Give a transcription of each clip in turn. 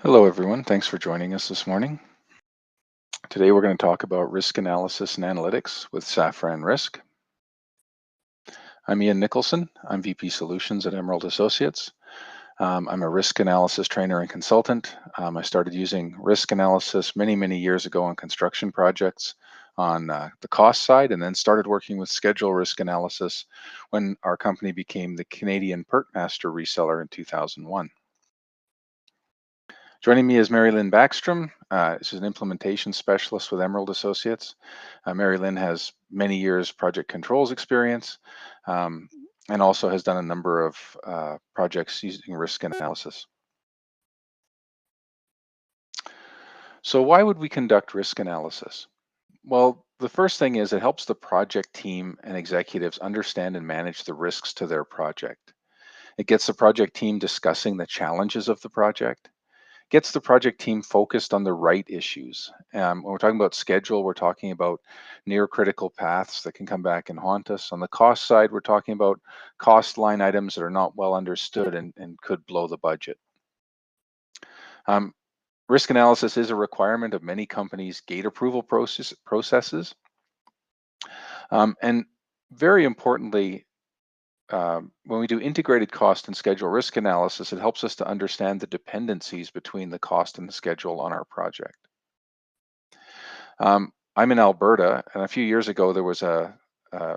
Hello, everyone. Thanks for joining us this morning. Today, we're going to talk about risk analysis and analytics with Safran Risk. I'm Ian Nicholson. I'm VP Solutions at Emerald Associates. I'm a risk analysis trainer and consultant. I started using risk analysis many years ago on construction projects on the cost side, and then started working with schedule risk analysis when our company became the Canadian PERTmaster reseller in 2001. Joining me is Mary Lynn Backstrom. She's an implementation specialist with Emerald Associates. Mary Lynn has many years project controls experience um, and also has done a number of projects using risk analysis. So why would we conduct risk analysis? Well, the first thing is it helps the project team and executives understand and manage the risks to their project. It gets the project team discussing the challenges of the project, gets the project team focused on the right issues. When we're talking about schedule, we're talking about near critical paths that can come back and haunt us. On the cost side, we're talking about cost line items that are not well understood and could blow the budget. Um, Risk analysis is a requirement of many companies' gate approval processes. And very importantly, when we do integrated cost and schedule risk analysis, it helps us to understand the dependencies between the cost and the schedule on our project. I'm in Alberta, and a few years ago there was a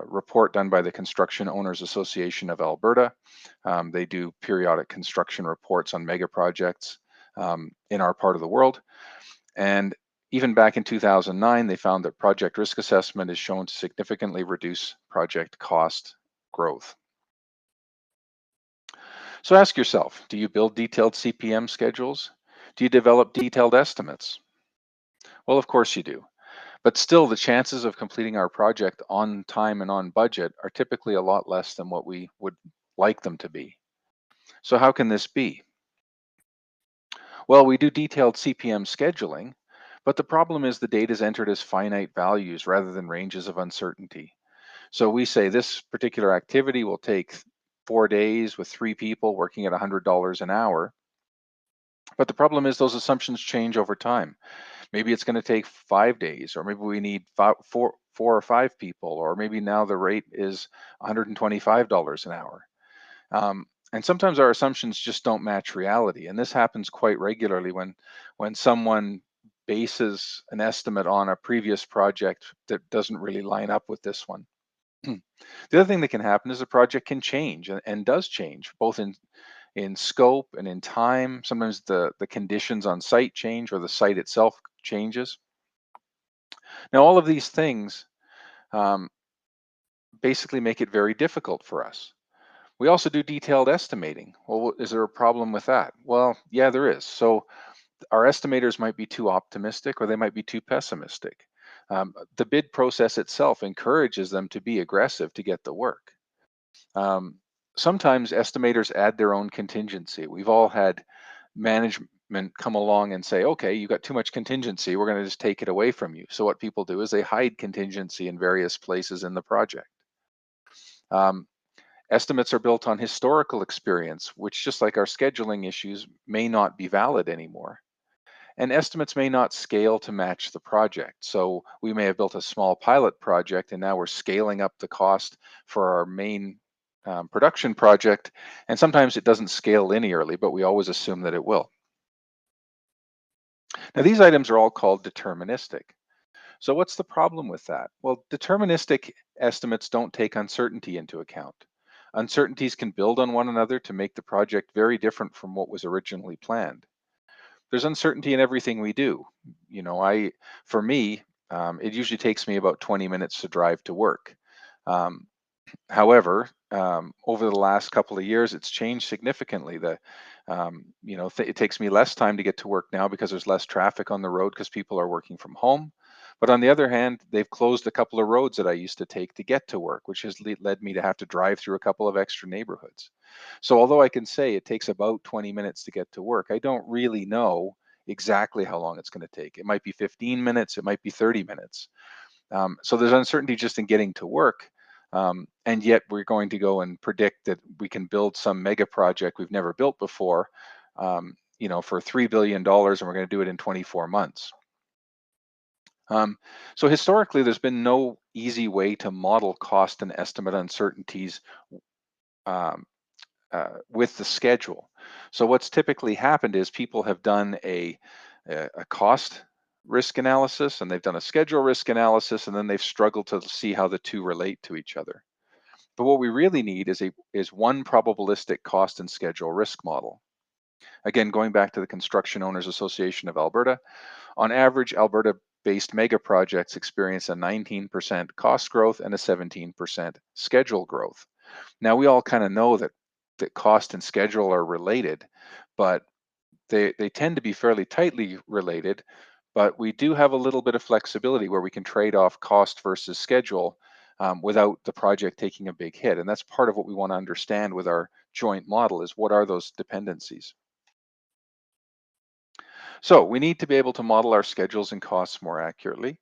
report done by the Construction Owners Association of Alberta. They do periodic construction reports on mega projects in our part of the world. And even back in 2009, they found that project risk assessment is shown to significantly reduce project cost growth. So ask yourself, do you build detailed CPM schedules? Do you develop detailed estimates? Well, of course you do. But still, the chances of completing our project on time and on budget are typically a lot less than what we would like them to be. So how can this be? Well, we do detailed CPM scheduling, but the problem is the data is entered as finite values rather than ranges of uncertainty. So we say this particular activity will take 4 days with 3 people working at $100 an hour. But the problem is those assumptions change over time. Maybe it's going to take 5 days, or maybe we need four or five people, or maybe now the rate is $125 an hour. And sometimes our assumptions just don't match reality, and this happens quite regularly when someone bases an estimate on a previous project that doesn't really line up with this one. The other thing that can happen is the project can change and does change, both in scope and in time. Sometimes the conditions on site change or the site itself changes. Now, all of these things um, basically make it very difficult for us. We also do detailed estimating. Well, is there a problem with that? Well, yeah, there is. So our estimators might be too optimistic or they might be too pessimistic. The bid process itself encourages them to be aggressive to get the work. Um, Sometimes estimators add their own contingency. We've all had management come along and say, okay, you got too much contingency. We're going to just take it away from you. So what people do is they hide contingency in various places in the project. Um, Estimates are built on historical experience, which, just like our scheduling issues, may not be valid anymore. And estimates may not scale to match the project. So we may have built a small pilot project and now we're scaling up the cost for our main production project. And sometimes it doesn't scale linearly, but we always assume that it will. Now, these items are all called deterministic. So what's the problem with that? Well, deterministic estimates don't take uncertainty into account. Uncertainties can build on one another to make the project very different from what was originally planned. There's uncertainty in everything we do. For me, it usually takes me about 20 minutes to drive to work. Um, However, over the last couple of years, it's changed significantly. It takes me less time to get to work now because there's less traffic on the road because people are working from home. But on the other hand, they've closed a couple of roads that I used to take to get to work, which has led me to have to drive through a couple of extra neighborhoods. So although I can say it takes about 20 minutes to get to work, I don't really know exactly how long it's going to take. It might be 15 minutes, it might be 30 minutes. So there's uncertainty just in getting to work. And yet we're going to go and predict that we can build some mega project we've never built before. for $3 billion, and we're going to do it in 24 months. So historically, there's been no easy way to model cost and estimate uncertainties um, with the schedule. So what's typically happened is people have done a cost risk analysis, and they've done a schedule risk analysis, and then they've struggled to see how the two relate to each other. But what we really need is one probabilistic cost and schedule risk model. Again, going back to the Construction Owners Association of Alberta, on average, Alberta-based mega projects experience a 19% cost growth and a 17% schedule growth. Now, we all kind of know that cost and schedule are related, but they tend to be fairly tightly related. But we do have a little bit of flexibility where we can trade off cost versus schedule without the project taking a big hit. And that's part of what we want to understand with our joint model is what are those dependencies. So we need to be able to model our schedules and costs more accurately.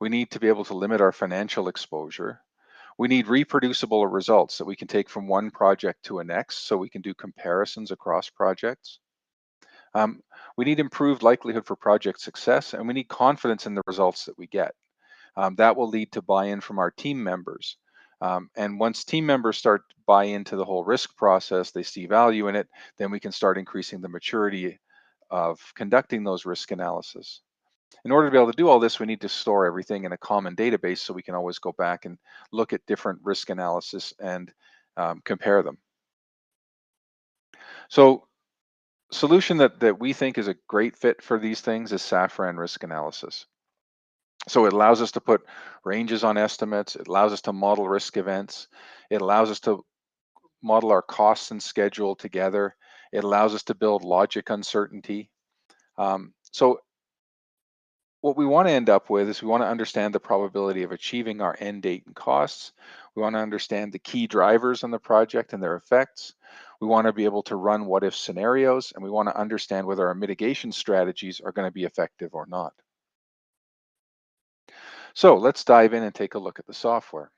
We need to be able to limit our financial exposure. We need reproducible results that we can take from one project to a next so we can do comparisons across projects. Um, we need improved likelihood for project success, and we need confidence in the results that we get. That will lead to buy-in from our team members. And once team members start to buy into the whole risk process, they see value in it, then we can start increasing the maturity of conducting those risk analysis. In order to be able to do all this, we need to store everything in a common database so we can always go back and look at different risk analysis and compare them. So solution that we think is a great fit for these things is Safran risk analysis. So it allows us to put ranges on estimates. It allows us to model risk events. It allows us to model our costs and schedule together. It allows us to build logic uncertainty. So what we want to end up with is we want to understand the probability of achieving our end date and costs. We want to understand the key drivers on the project and their effects. We want to be able to run what if scenarios, and we want to understand whether our mitigation strategies are going to be effective or not. So let's dive in and take a look at the software.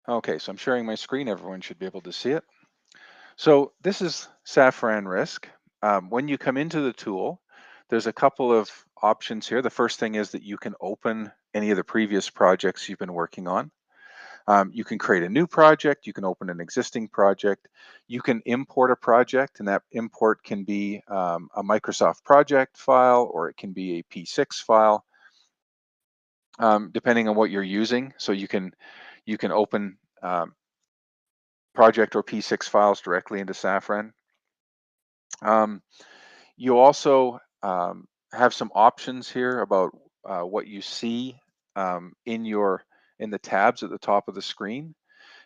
Okay, so I'm sharing my screen. Everyone should be able to see it. So this is Safran Risk. When you come into the tool, there's a couple of options here. The first thing is that you can open any of the previous projects you've been working on. You can create a new project. You can open an existing project. You can import a project, and that import can be a Microsoft project file, or it can be a P6 file, depending on what you're using. So you can open project or P6 files directly into Safran. Um, you also have some options here about what you see in the tabs at the top of the screen.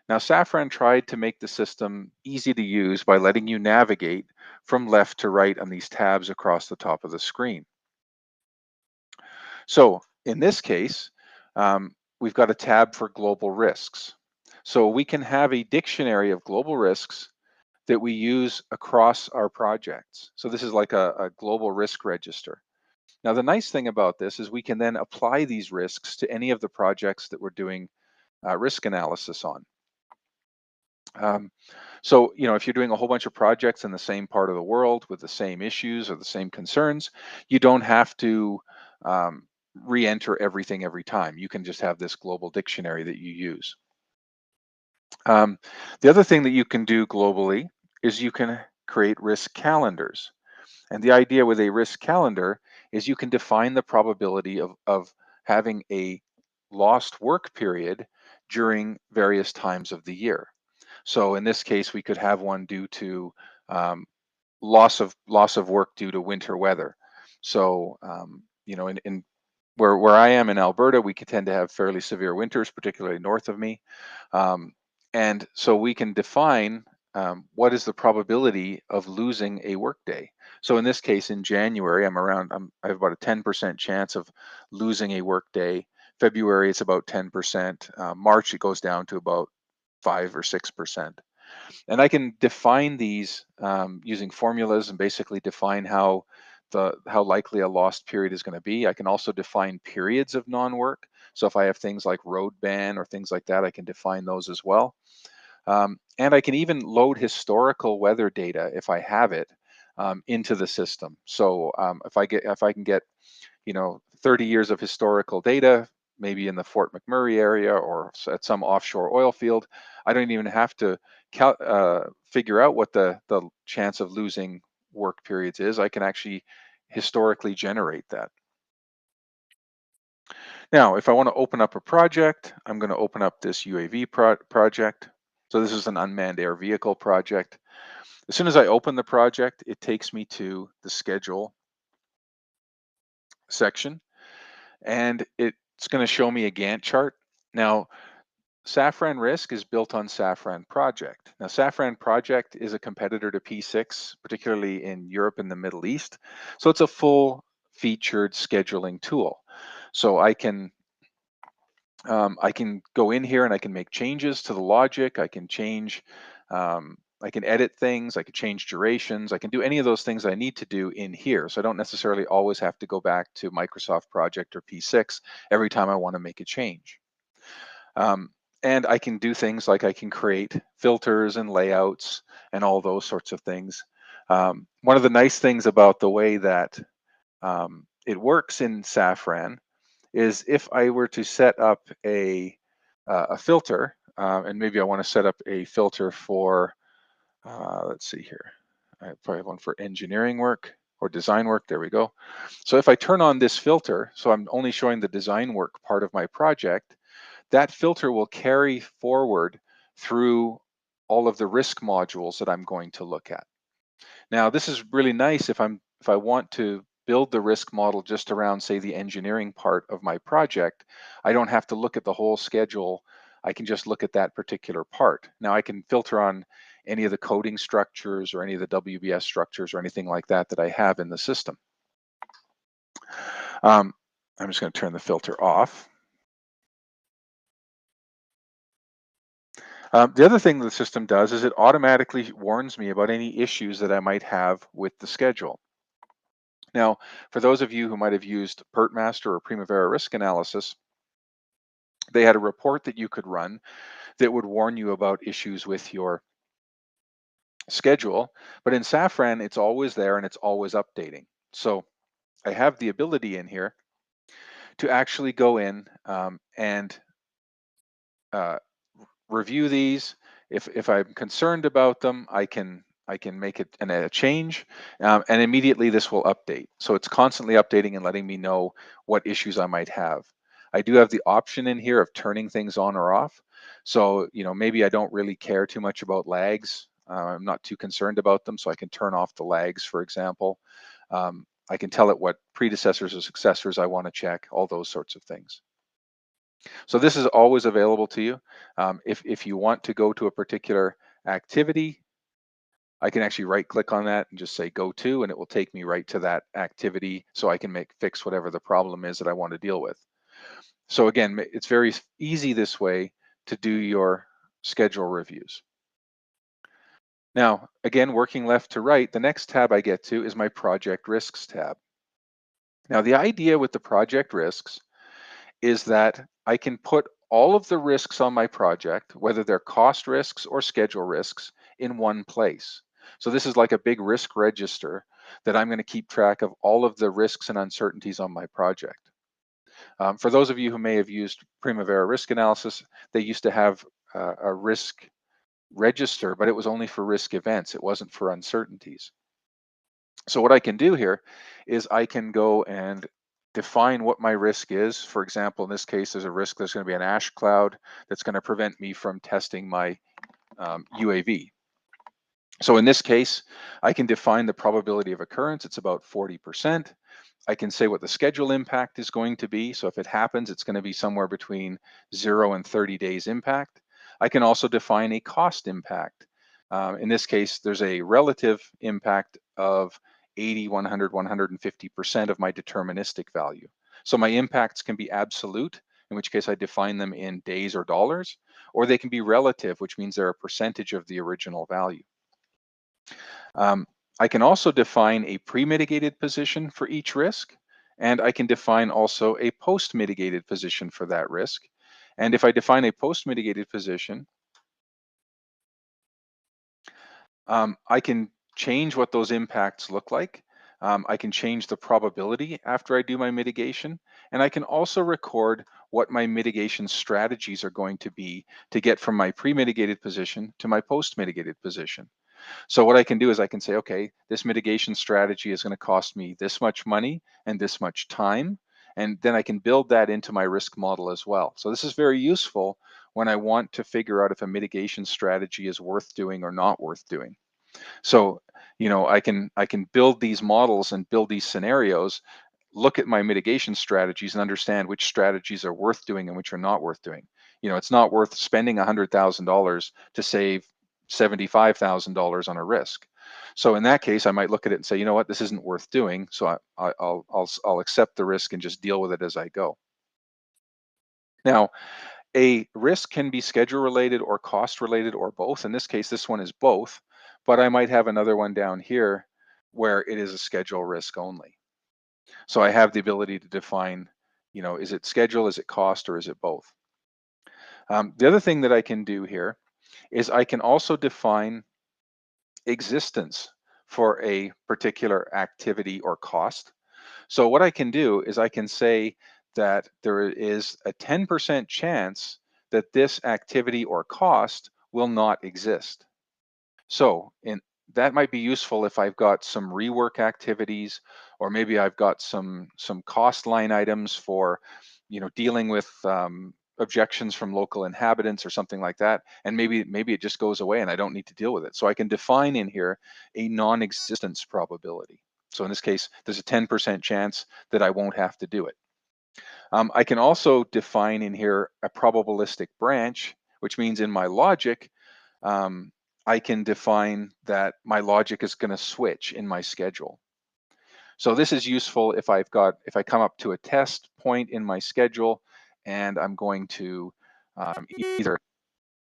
Now, Safran tried to make the system easy to use by letting you navigate from left to right on these tabs across the top of the screen. So in this case, we've got a tab for global risks. So we can have a dictionary of global risks that we use across our projects. So this is like a global risk register. Now, the nice thing about this is we can then apply these risks to any of the projects that we're doing risk analysis on. Um, so, if you're doing a whole bunch of projects in the same part of the world with the same issues or the same concerns, you don't have to re-enter everything every time. You can just have this global dictionary that you use. The other thing that you can do globally is you can create risk calendars. And the idea with a risk calendar is you can define the probability of having a lost work period during various times of the year. So in this case, we could have one due to um, loss of work due to winter weather. So in where I am in Alberta, we could tend to have fairly severe winters, particularly north of me, um, and so we can define what is the probability of losing a workday. So in this case, in January, I have about a 10% chance of losing a workday. February, it's about 10%. March, it goes down to about 5 or 6%. And I can define these using formulas and basically define how how likely a lost period is going to be. I can also define periods of non-work. So if I have things like road ban or things like that, I can define those as well. And I can even load historical weather data if I have it into the system. So if I can get 30 years of historical data, maybe in the Fort McMurray area or at some offshore oil field, I don't even have to figure out what the chance of losing work periods is. I can actually historically generate that. Now, if I want to open up a project, I'm going to open up this UAV project. So this is an unmanned air vehicle project. As soon as I open the project, it takes me to the schedule section, and it's going to show me a Gantt chart. Now, Safran Risk is built on Safran Project. Now, Safran Project is a competitor to P6, particularly in Europe and the Middle East. So it's a full featured scheduling tool. So I can go in here and I can make changes to the logic. I can edit things. I can change durations. I can do any of those things I need to do in here. So I don't necessarily always have to go back to Microsoft Project or P6 every time I want to make a change. And I can do things like I can create filters and layouts and all those sorts of things. One of the nice things about the way that it works in Safran is if I were to set up a filter, and maybe I want to set up a filter for, let's see here, I probably have one for engineering work or design work. There we go. So if I turn on this filter, so I'm only showing the design work part of my project, that filter will carry forward through all of the risk modules that I'm going to look at. Now, this is really nice if I want to build the risk model just around, say, the engineering part of my project. I don't have to look at the whole schedule. I can just look at that particular part. Now, I can filter on any of the coding structures or any of the WBS structures or anything like that that I have in the system. I'm just going to turn the filter off. The other thing the system does is it automatically warns me about any issues that I might have with the schedule. Now, for those of you who might have used PertMaster or Primavera Risk Analysis, they had a report that you could run that would warn you about issues with your schedule. But in Safran, it's always there and it's always updating. So I have the ability in here to actually go in and uh, review these. If I'm concerned about them, I can make it a change, and immediately this will update. So it's constantly updating and letting me know what issues I might have. I do have the option in here of turning things on or off. So maybe I don't really care too much about lags. I'm not too concerned about them, so I can turn off the lags, for example. I can tell it what predecessors or successors I want to check, all those sorts of things. So this is always available to you. If you want to go to a particular activity, I can actually right click on that and just say go to, and it will take me right to that activity so I can fix whatever the problem is that I want to deal with. So again, it's very easy this way to do your schedule reviews. Now, again, working left to right, the next tab I get to is my project risks tab. Now, the idea with the project risks is that I can put all of the risks on my project, whether they're cost risks or schedule risks, in one place. So this is like a big risk register that I'm going to keep track of all of the risks and uncertainties on my project. For those of you who may have used Primavera Risk Analysis, they used to have a risk register, but it was only for risk events. It wasn't for uncertainties. So what I can do here is I can go and define what my risk is. For example, in this case, there's a risk there's going to be an ash cloud that's going to prevent me from testing my UAV. So in this case, I can define the probability of occurrence. It's about 40%. I can say what the schedule impact is going to be. So if it happens, it's going to be somewhere between 0 and 30 days impact. I can also define a cost impact. In this case, there's a relative impact of 80, 100, 150% of my deterministic value. So my impacts can be absolute, in which case I define them in days or dollars, or they can be relative, which means they're a percentage of the original value. I can also define a pre-mitigated position for each risk, and I can define also a post-mitigated position for that risk. And if I define a post-mitigated position, I can change what those impacts look like. I can change the probability after I do my mitigation, and I can also record what my mitigation strategies are going to be to get from my pre-mitigated position to my post-mitigated position. So what I can do is I can say, okay, this mitigation strategy is going to cost me this much money and this much time. And then I can build that into my risk model as well. So this is very useful when I want to figure out if a mitigation strategy is worth doing or not worth doing. So, I can build these models and build these scenarios, look at my mitigation strategies and understand which strategies are worth doing and which are not worth doing. It's not worth spending $100,000 to save $75,000 on a risk. So in that case, I might look at it and say, you know what, this isn't worth doing. So I'll accept the risk and just deal with it as I go. Now, a risk can be schedule related or cost related or both. In this case, this one is both, but I might have another one down here where it is a schedule risk only. So I have the ability to define, is it schedule, is it cost, or is it both? The other thing that I can do here is I can also define existence for a particular activity or cost. So what I can do is I can say that there is a 10% chance that this activity or cost will not exist. So in that might be useful if I've got some rework activities, or maybe I've got some cost line items for, dealing with objections from local inhabitants or something like that, and maybe it just goes away and I don't need to deal with it. So I can define in here a non-existence probability. So in this case, there's a 10% chance that I won't have to do it. I can also define in here a probabilistic branch, which means in my logic, um, I can define that my logic is going to switch in my schedule. So this is useful if if I come up to a test point in my schedule and I'm going to either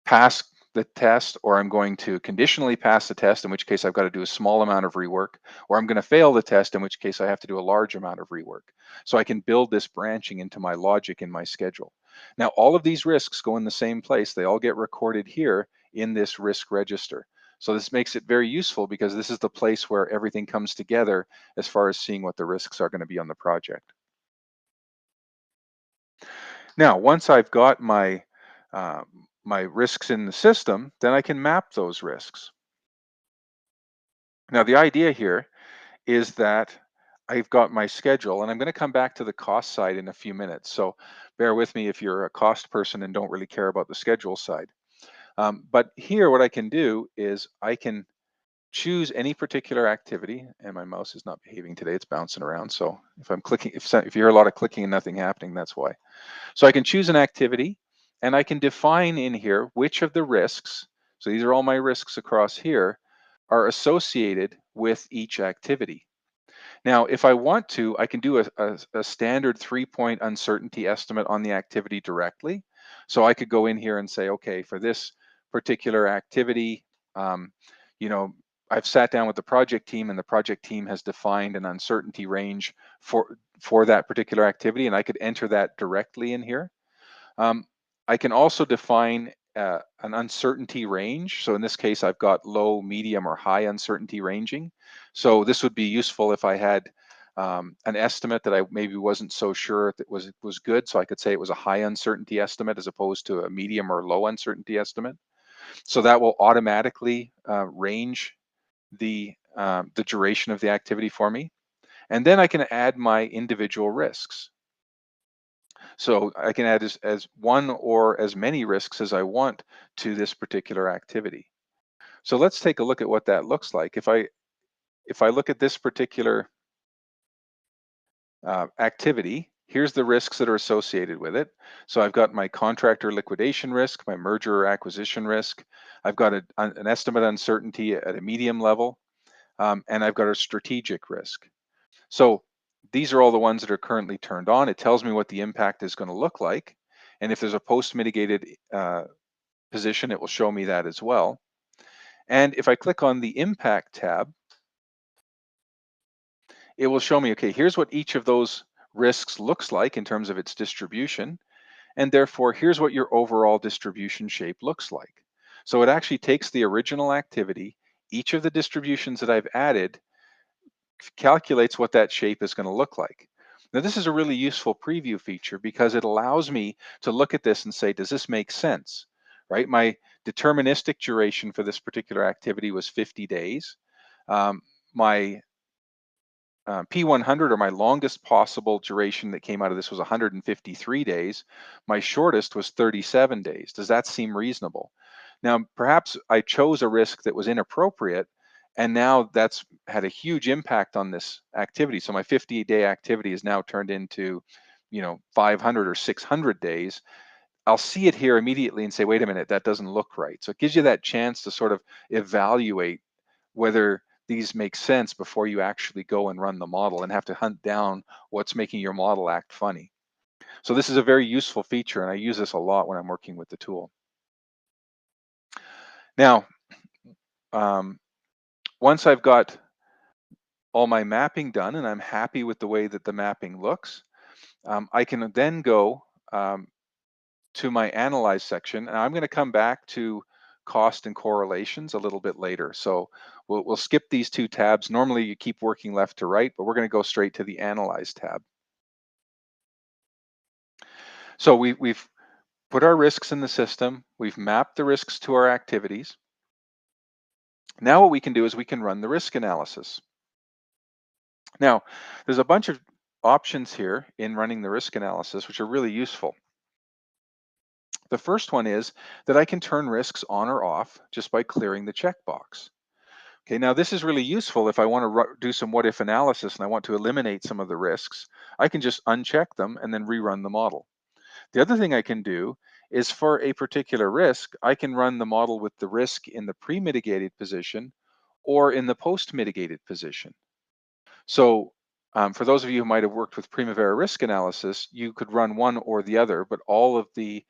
pass the test, or I'm going to conditionally pass the test, in which case I've got to do a small amount of rework, or I'm going to fail the test, in which case I have to do a large amount of rework. So I can build this branching into my logic in my schedule. Now, all of these risks go in the same place. They all get recorded here in this risk register. So this makes it very useful because this is the place where everything comes together as far as seeing what the risks are going to be on the project. Now, once I've got uh, my risks in the system, then I can map those risks. Now, the idea here is that I've got my schedule, and I'm going to come back to the cost side in a few minutes. So bear with me if you're a cost person and don't really care about the schedule side. But here, what I can do is I can choose any particular activity, and my mouse is not behaving today. It's bouncing around. So if I'm clicking, if you hear a lot of clicking and nothing happening, that's why. So I can choose an activity, and I can define in here which of the risks, so these are all my risks across here, are associated with each activity. Now, if I want to, I can do a standard 3-point uncertainty estimate on the activity directly. So I could go in here and say, okay, for this particular activity, um, you know, I've sat down with the project team, and the project team has defined an uncertainty range for that particular activity, and I could enter that directly in here. Um, I can also define an uncertainty range. So in this case, I've got low, medium, or high uncertainty ranging. So this would be useful if I had an estimate that I maybe wasn't so sure that was good. So I could say it was a high uncertainty estimate as opposed to a medium or low uncertainty estimate. So that will automatically range the duration of the activity for me. And then I can add my individual risks. So I can add as one or as many risks as I want to this particular activity. So let's take a look at what that looks like. If I look at this particular activity, here's the risks that are associated with it. So I've got my contractor liquidation risk, my merger or acquisition risk. I've got an estimate uncertainty at a medium level, and I've got a strategic risk. So these are all the ones that are currently turned on. It tells me what the impact is going to look like. And if there's a post-mitigated position, it will show me that as well. And if I click on the impact tab, it will show me, okay, here's what each of those risks looks like in terms of its distribution. And therefore, here's what your overall distribution shape looks like. So it actually takes the original activity, each of the distributions that I've added, calculates what that shape is going to look like. Now, this is a really useful preview feature because it allows me to look at this and say, does this make sense? Right? My deterministic duration for this particular activity was 50 days. My P100, or my longest possible duration that came out of this, was 153 days. My shortest was 37 days. Does that seem reasonable? Now, perhaps I chose a risk that was inappropriate, and now that's had a huge impact on this activity. So my 50-day activity is now turned into, 500 or 600 days. I'll see it here immediately and say, wait a minute, that doesn't look right. So it gives you that chance to sort of evaluate whether these make sense before you actually go and run the model and have to hunt down what's making your model act funny. So this is a very useful feature, and I use this a lot when I'm working with the tool. Now, um, once I've got all my mapping done and I'm happy with the way that the mapping looks, I can then go to my analyze section, and I'm going to come back to cost and correlations a little bit later. So we'll skip these two tabs. Normally you keep working left to right, but we're going to go straight to the analyze tab. So we've put our risks in the system. We've mapped the risks to our activities. Now what we can do is we can run the risk analysis. Now, there's a bunch of options here in running the risk analysis, which are really useful. The first one is that I can turn risks on or off just by clearing the checkbox. Okay, now this is really useful if I want to do some what if analysis and I want to eliminate some of the risks. I can just uncheck them and then rerun the model. The other thing I can do is, for a particular risk, I can run the model with the risk in the pre-mitigated position or in the post-mitigated position. So for those of you who might have worked with Primavera risk analysis, you could run one or the other, but all of the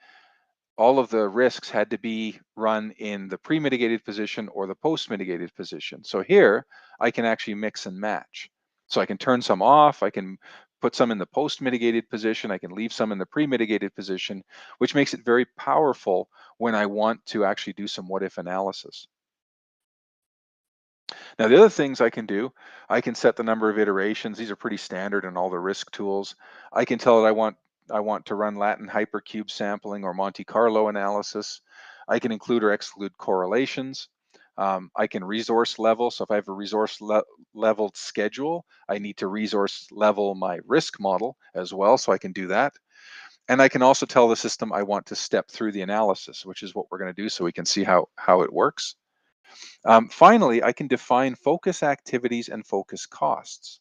risks had to be run in the pre-mitigated position or the post-mitigated position. So here I can actually mix and match. So I can turn some off, I can put some in the post-mitigated position, I can leave some in the pre-mitigated position, which makes it very powerful when I want to actually do some what if analysis. Now, the other things I can do, I can set the number of iterations. These are pretty standard in all the risk tools. I can tell it I want to run Latin hypercube sampling or Monte Carlo analysis. I can include or exclude correlations. I can resource level. So if I have a leveled schedule, I need to resource level my risk model as well. So I can do that. And I can also tell the system I want to step through the analysis, which is what we're going to do, so we can see how it works. Finally, I can define focus activities and focus costs.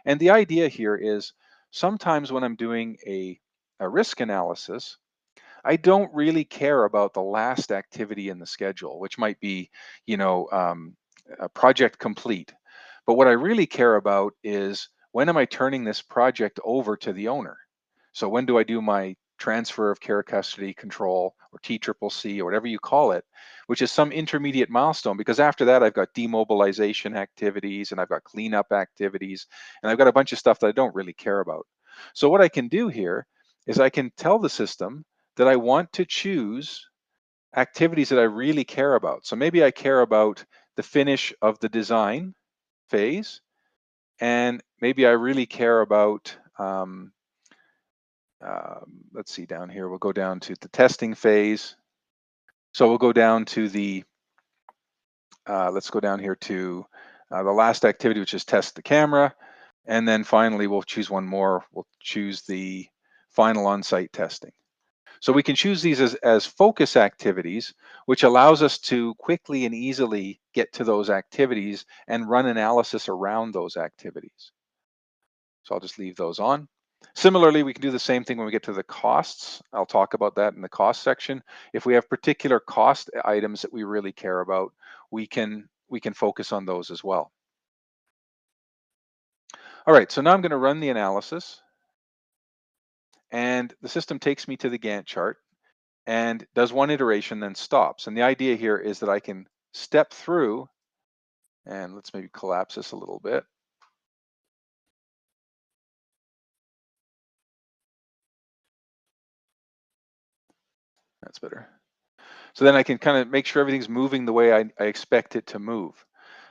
And the idea here is, sometimes when I'm doing a risk analysis, I don't really care about the last activity in the schedule, which might be, a project complete. But what I really care about is, when am I turning this project over to the owner? So when do I do my transfer of care custody control, or TCCC, or whatever you call it, which is some intermediate milestone, because after that I've got demobilization activities and I've got cleanup activities and I've got a bunch of stuff that I don't really care about. So what I can do here is I can tell the system that I want to choose activities that I really care about. So maybe I care about the finish of the design phase, and maybe I really care about, let's see down here, we'll go down to the testing phase. So we'll go down to let's go down here to the last activity, which is test the camera. And then finally, we'll choose one more. We'll choose the final on-site testing. So we can choose these as focus activities, which allows us to quickly and easily get to those activities and run analysis around those activities. So I'll just leave those on. Similarly, we can do the same thing when we get to the costs. I'll talk about that in the cost section. If we have particular cost items that we really care about, we can focus on those as well. All right, so now I'm going to run the analysis, and the system takes me to the Gantt chart and does one iteration, then stops. And the idea here is that I can step through, and let's maybe collapse this a little bit. That's better. So then I can kind of make sure everything's moving the way I expect it to move.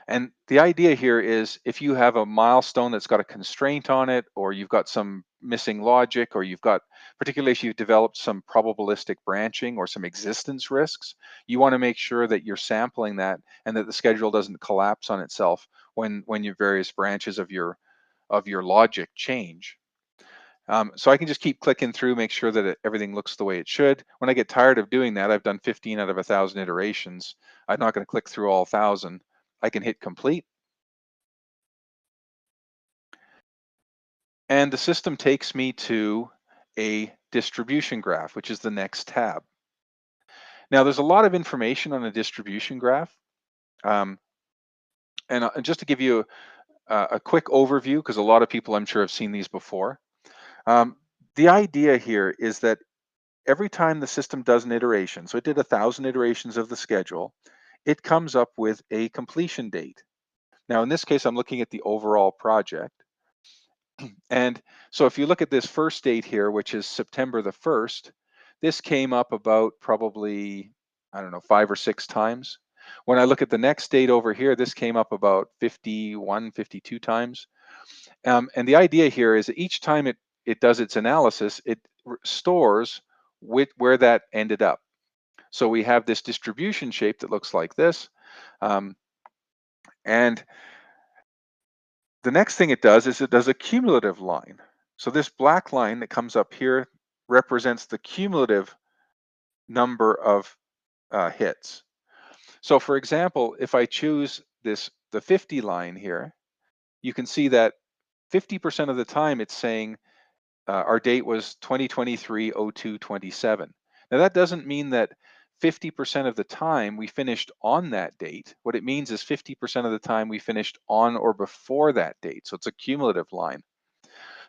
And the idea here is if you have a milestone that's got a constraint on it, or you've got some missing logic, or you've got, particularly if you've developed some probabilistic branching or some existence risks, you want to make sure that you're sampling that and that the schedule doesn't collapse on itself when your various branches of your logic change. So I can just keep clicking through, make sure that everything looks the way it should. When I get tired of doing that, I've done 15 out of 1,000 iterations. I'm not going to click through all 1,000. I can hit complete, and the system takes me to a distribution graph, which is the next tab. Now, there's a lot of information on a distribution graph. Um, and just to give you a quick overview, because a lot of people I'm sure have seen these before, um, the idea here is that every time the system does an iteration, so it did 1,000 iterations of the schedule, it comes up with a completion date. Now, in this case, I'm looking at the overall project. And so if you look at this first date here, which is September the 1st, this came up about probably, I don't know, 5 or 6 times. When I look at the next date over here, this came up about 51, 52 times. And the idea here is that each time it does its analysis, it stores where that ended up. So we have this distribution shape that looks like this. Um, and the next thing it does is it does a cumulative line. So this black line that comes up here represents the cumulative number of hits. So for example, if I choose the 50 line here, you can see that 50% of the time it's saying our date was 2023-02-27. Now that doesn't mean that 50% of the time we finished on that date. What it means is 50% of the time we finished on or before that date. So it's a cumulative line.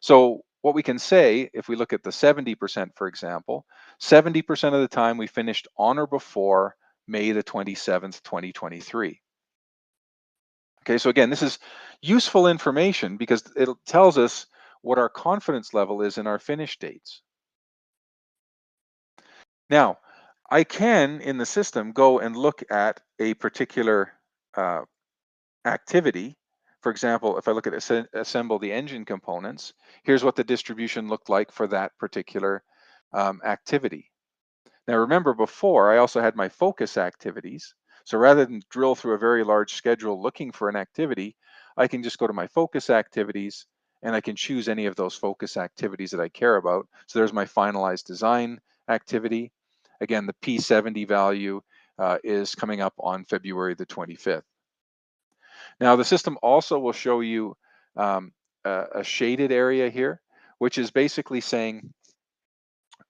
So what we can say, if we look at the 70%, for example, 70% of the time we finished on or before May the 27th, 2023. Okay, so again, this is useful information because it tells us what our confidence level is in our finish dates. Now, I can, in the system, go and look at a particular uh, activity. For example, if I look at assemble the engine components, here's what the distribution looked like for that particular activity. Now remember before, I also had my focus activities. So rather than drill through a very large schedule looking for an activity, I can just go to my focus activities and I can choose any of those focus activities that I care about. So there's my finalized design activity. Again, the P70 value is coming up on February the 25th. Now the system also will show you a shaded area here, which is basically saying,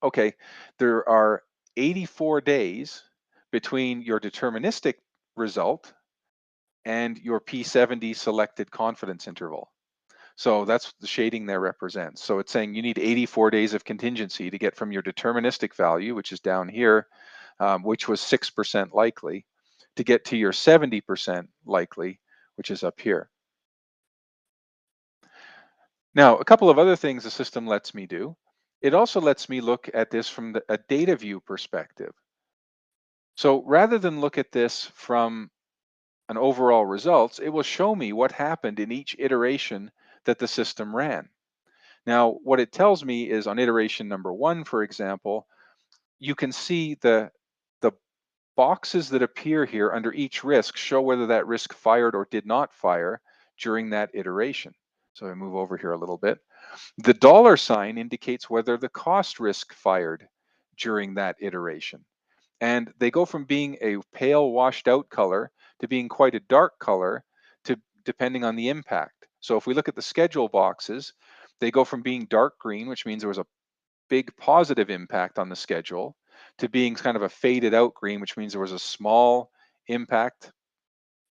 okay, there are 84 days between your deterministic result and your P70 selected confidence interval. So that's what the shading there represents. So it's saying you need 84 days of contingency to get from your deterministic value, which is down here, which was 6% likely, to get to your 70% likely, which is up here. Now, a couple of other things the system lets me do. It also lets me look at this from a data view perspective. So rather than look at this from an overall results, it will show me what happened in each iteration that the system ran. Now, what it tells me is on iteration number 1, for example, you can see the boxes that appear here under each risk show whether that risk fired or did not fire during that iteration. So I move over here a little bit. The dollar sign indicates whether the cost risk fired during that iteration. And they go from being a pale washed out color to being quite a dark color to depending on the impact. So if we look at the schedule boxes, they go from being dark green, which means there was a big positive impact on the schedule, to being kind of a faded out green, which means there was a small impact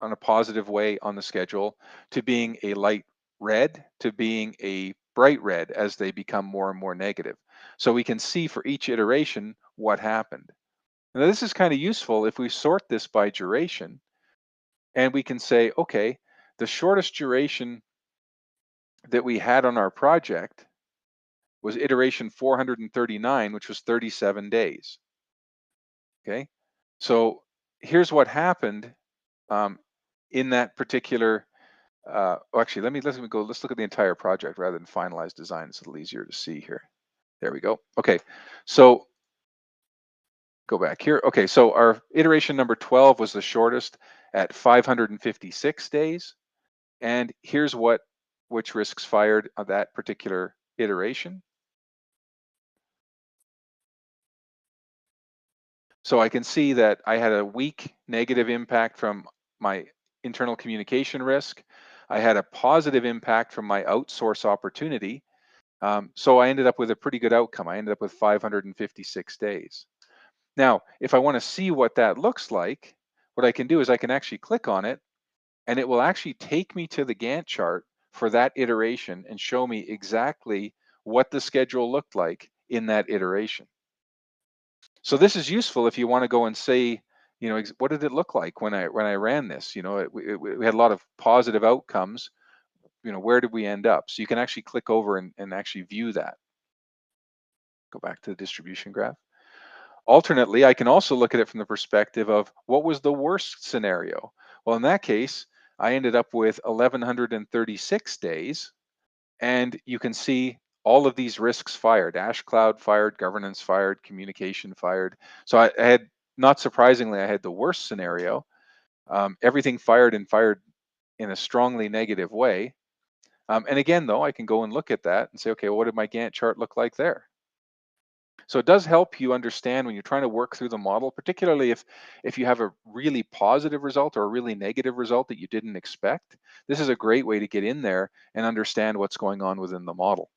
on a positive way on the schedule, to being a light red, to being a bright red as they become more and more negative. So we can see for each iteration what happened. Now, this is kind of useful if we sort this by duration and we can say, okay, the shortest duration that we had on our project was iteration 439, which was 37 days. Okay. So here's what happened um, in that particular. Actually, let's go. Let's look at the entire project rather than finalized design. It's a little easier to see here. There we go. Okay. So go back here. Okay. So our iteration number 12 was the shortest at 556 days. And here's which risks fired on that particular iteration. So I can see that I had a weak negative impact from my internal communication risk. I had a positive impact from my outsource opportunity. So I ended up with a pretty good outcome. I ended up with 556 days. Now, if I want to see what that looks like, what I can do is I can actually click on it and it will actually take me to the Gantt chart for that iteration and show me exactly what the schedule looked like in that iteration. So this is useful if you want to go and say, what did it look like when I ran this? We had a lot of positive outcomes. Where did we end up? So you can actually click over and actually view that. Go back to the distribution graph. Alternately, I can also look at it from the perspective of what was the worst scenario. Well, in that case, I ended up with 1136 days, and you can see all of these risks fired: ash cloud fired, governance fired, communication fired. So I had, not surprisingly, I had the worst scenario. Everything fired and fired in a strongly negative way. And again, though, I can go and look at that and say, okay, well, what did my Gantt chart look like there? So it does help you understand when you're trying to work through the model, particularly if you have a really positive result or a really negative result that you didn't expect. This is a great way to get in there and understand what's going on within the model.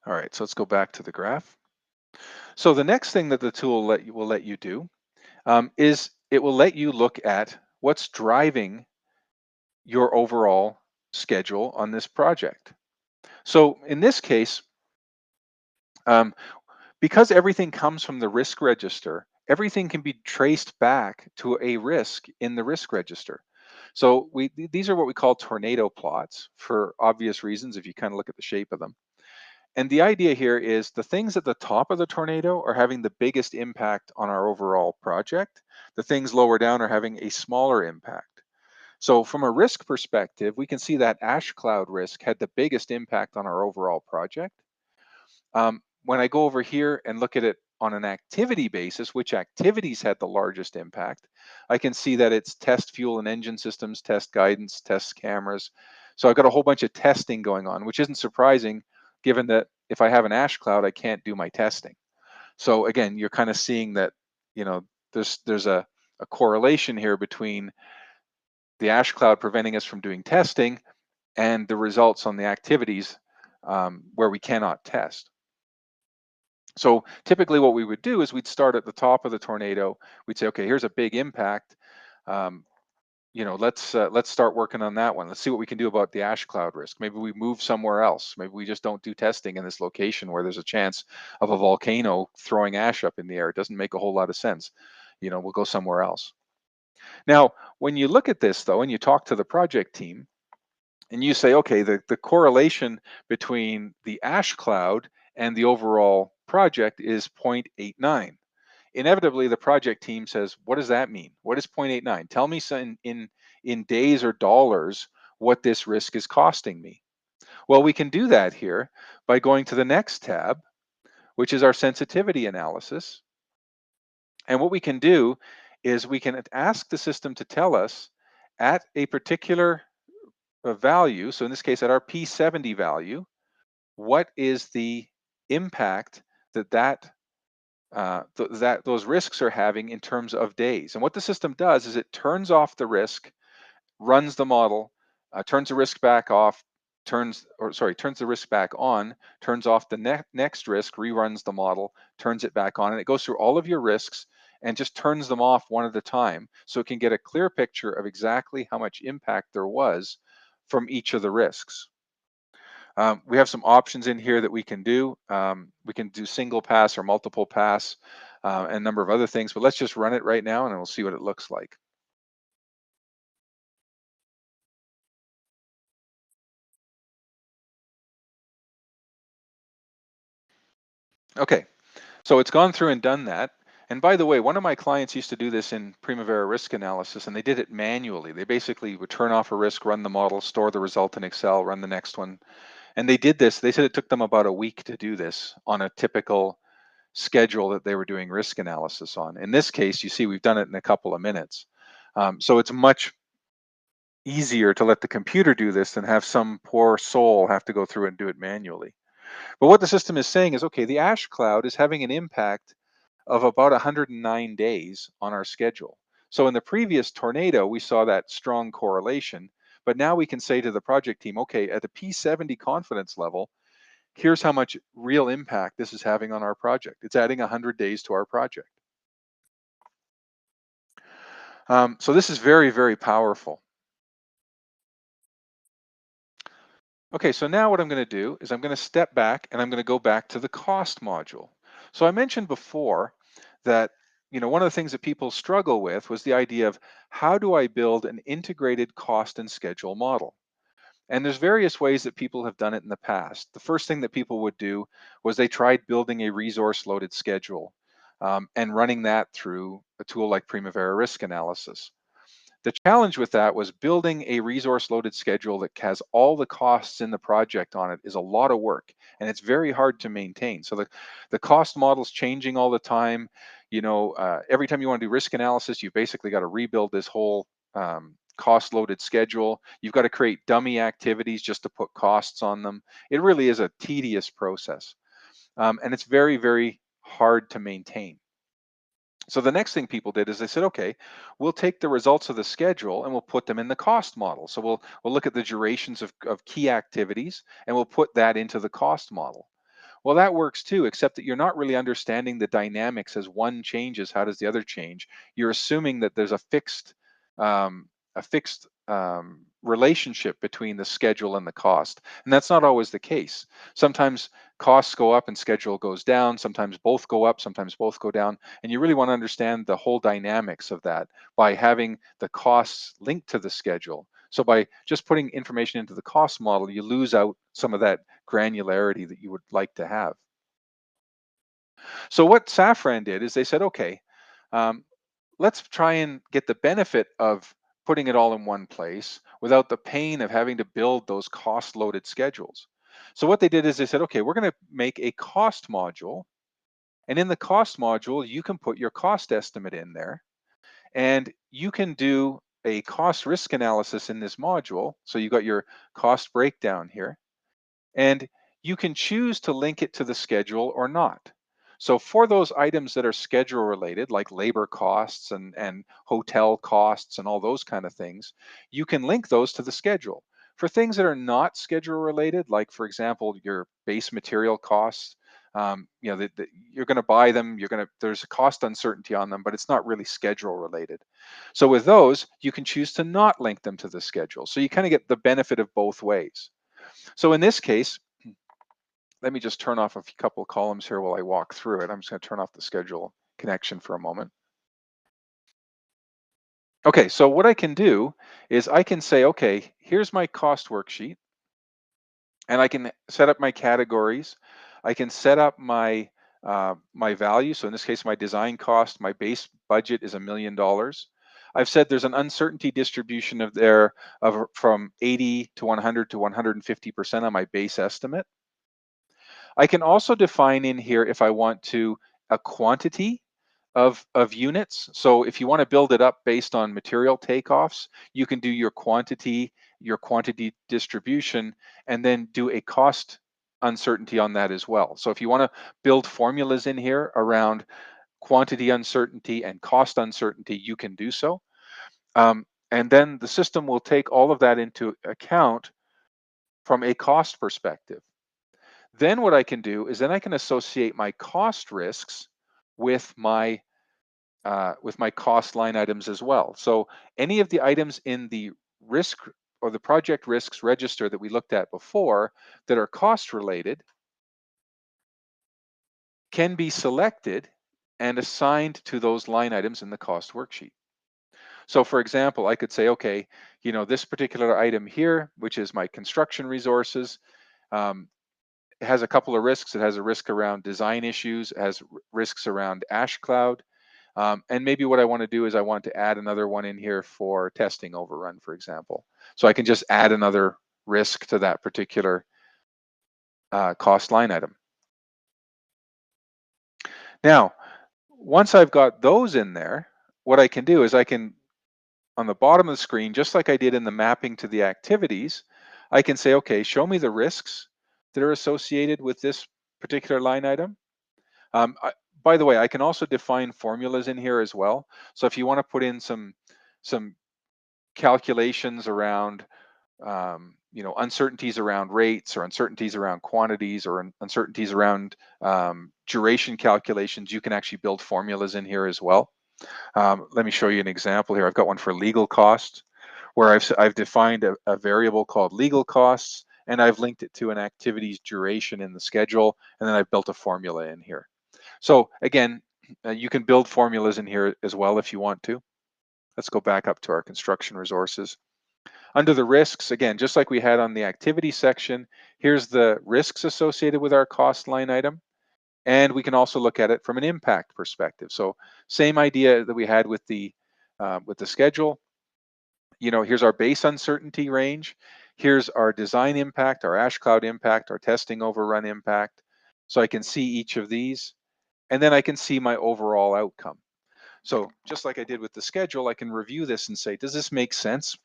All right, so let's go back to the graph. So the next thing that the tool will let you do is it will let you look at what's driving your overall schedule on this project. So in this case, um, because everything comes from the risk register, everything can be traced back to a risk in the risk register. So these are what we call tornado plots for obvious reasons if you kind of look at the shape of them. And the idea here is the things at the top of the tornado are having the biggest impact on our overall project. The things lower down are having a smaller impact. So from a risk perspective, we can see that ash cloud risk had the biggest impact on our overall project. When I go over here and look at it on an activity basis, which activities had the largest impact, I can see that it's test fuel and engine systems, test guidance, test cameras. So I've got a whole bunch of testing going on, which isn't surprising given that if I have an ash cloud, I can't do my testing. So again, you're kind of seeing that, you know, there's a correlation here between the ash cloud preventing us from doing testing and the results on the activities where we cannot test. So typically what we would do is we'd start at the top of the tornado. We'd say, okay, here's a big impact. Um, let's start working on that one. Let's see what we can do about the ash cloud risk. Maybe we move somewhere else. Maybe we just don't do testing in this location where there's a chance of a volcano throwing ash up in the air. It doesn't make a whole lot of sense. We'll go somewhere else. Now, when you look at this though, and you talk to the project team, and you say, okay, the correlation between the ash cloud and the overall project is 0.89. Inevitably, the project team says, what does that mean? What is 0.89? Tell me in days or dollars what this risk is costing me. Well, we can do that here by going to the next tab, which is our sensitivity analysis. And what we can do is we can ask the system to tell us at a particular value, so in this case at our P70 value, what is the impact that those risks are having in terms of days. And what the system does is it turns off the risk, runs the model, turns the risk back off, turns the risk back on, turns off the next risk, reruns the model, turns it back on, and it goes through all of your risks and just turns them off one at a time so it can get a clear picture of exactly how much impact there was from each of the risks. We have some options in here that we can do. We can do single pass or multiple pass and a number of other things, but let's just run it right now and we'll see what it looks like. Okay, so it's gone through and done that. And by the way, one of my clients used to do this in Primavera risk analysis, and they did it manually. They basically would turn off a risk, run the model, store the result in Excel, run the next one. And they did this. They said it took them about a week to do this on a typical schedule that they were doing risk analysis on. In this case, you see, we've done it in a couple of minutes. So it's much easier to let the computer do this than have some poor soul have to go through and do it manually. But what the system is saying is, okay, the ash cloud is having an impact of about 109 days on our schedule. So in the previous tornado, we saw that strong correlation. But now we can say to the project team, okay, at the P70 confidence level, here's how much real impact this is having on our project. It's adding 100 days to our project. So this is very, very powerful. Okay, so now what I'm going to do is I'm going to step back and I'm going to go back to the cost module. So I mentioned before that one of the things that people struggle with was the idea of how do I build an integrated cost and schedule model? And there's various ways that people have done it in the past. The first thing that people would do was they tried building a resource loaded schedule and running that through a tool like Primavera Risk Analysis. The challenge with that was building a resource loaded schedule that has all the costs in the project on it is a lot of work, and it's very hard to maintain. So the cost model's changing all the time. Every time you want to do risk analysis, you basically got to rebuild this whole cost loaded schedule. You've got to create dummy activities just to put costs on them. It really is a tedious process, and it's very, very hard to maintain. So the next thing people did is they said, okay, we'll take the results of the schedule and we'll put them in the cost model. So we'll look at the durations of key activities and we'll put that into the cost model. Well, that works too, except that you're not really understanding the dynamics. As one changes, how does the other change? You're assuming that there's a fixed relationship between the schedule and the cost, and that's not always the case. Sometimes costs go up and schedule goes down. Sometimes both go up. Sometimes both go down. And you really want to understand the whole dynamics of that by having the costs linked to the schedule. So by just putting information into the cost model, you lose out some of that granularity that you would like to have. So what Safran did is they said, okay, um, let's try and get the benefit of putting it all in one place without the pain of having to build those cost loaded schedules. So what they did is they said, okay, we're going to make a cost module. And in the cost module, you can put your cost estimate in there and you can do a cost risk analysis in this module. So you got your cost breakdown here and you can choose to link it to the schedule or not. So for those items that are schedule related, like labor costs and hotel costs and all those kind of things, you can link those to the schedule. For things that are not schedule related, like for example, your base material costs, you're going to buy them, there's a cost uncertainty on them, but it's not really schedule related. So with those, you can choose to not link them to the schedule. So you kind of get the benefit of both ways. So in this case, let me just turn off a couple of columns here while I walk through it. I'm just going to turn off the schedule connection for a moment. Okay, so what I can do is I can say, okay, here's my cost worksheet, and I can set up my categories. I can set up my value. So in this case, my design cost, my base budget is $1 million. I've said there's an uncertainty distribution of from 80 to 100 to 150% on my base estimate. I can also define in here if I want to a quantity of units. So if you want to build it up based on material takeoffs, you can do your quantity distribution, and then do a cost uncertainty on that as well. So if you want to build formulas in here around quantity uncertainty and cost uncertainty, you can do so. And then the system will take all of that into account from a cost perspective. Then what I can do is then I can associate my cost risks with my cost line items as well. So any of the items in the risk or the project risks register that we looked at before that are cost related can be selected and assigned to those line items in the cost worksheet. So for example, I could say, okay, this particular item here, which is my construction resources, um, it has a couple of risks. It has a risk around design issues, it has risks around ash cloud. And maybe what I want to do is I want to add another one in here for testing overrun, for example. So I can just add another risk to that particular cost line item. Now, once I've got those in there, what I can do is I can, on the bottom of the screen, just like I did in the mapping to the activities, I can say, okay, show me the risks that are associated with this particular line item. Um, I, by the way, I can also define formulas in here as well. So if you want to put in some calculations around uncertainties around rates or uncertainties around quantities or uncertainties around duration calculations, you can actually build formulas in here as well. Let me show you an example here. I've got one for legal costs where I've defined a variable called legal costs, and I've linked it to an activity's duration in the schedule, and then I've built a formula in here. So again, you can build formulas in here as well if you want to. Let's go back up to our construction resources. Under the risks, again, just like we had on the activity section, here's the risks associated with our cost line item. And we can also look at it from an impact perspective. So same idea that we had with the schedule. Here's our base uncertainty range. Here's our design impact, our ash cloud impact, our testing overrun impact. So I can see each of these, and then I can see my overall outcome. So just like I did with the schedule, I can review this and say, does this make sense?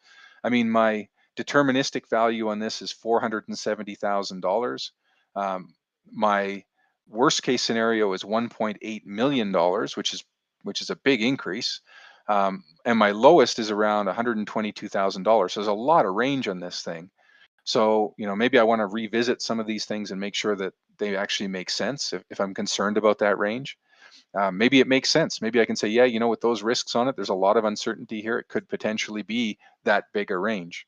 I mean, my deterministic value on this is $470,000. My worst case scenario is $1.8 million, which is a big increase. And my lowest is around $122,000. So there's a lot of range on this thing. So, maybe I want to revisit some of these things and make sure that they actually make sense if I'm concerned about that range. Maybe it makes sense. Maybe I can say, yeah, with those risks on it, there's a lot of uncertainty here. It could potentially be that big a range.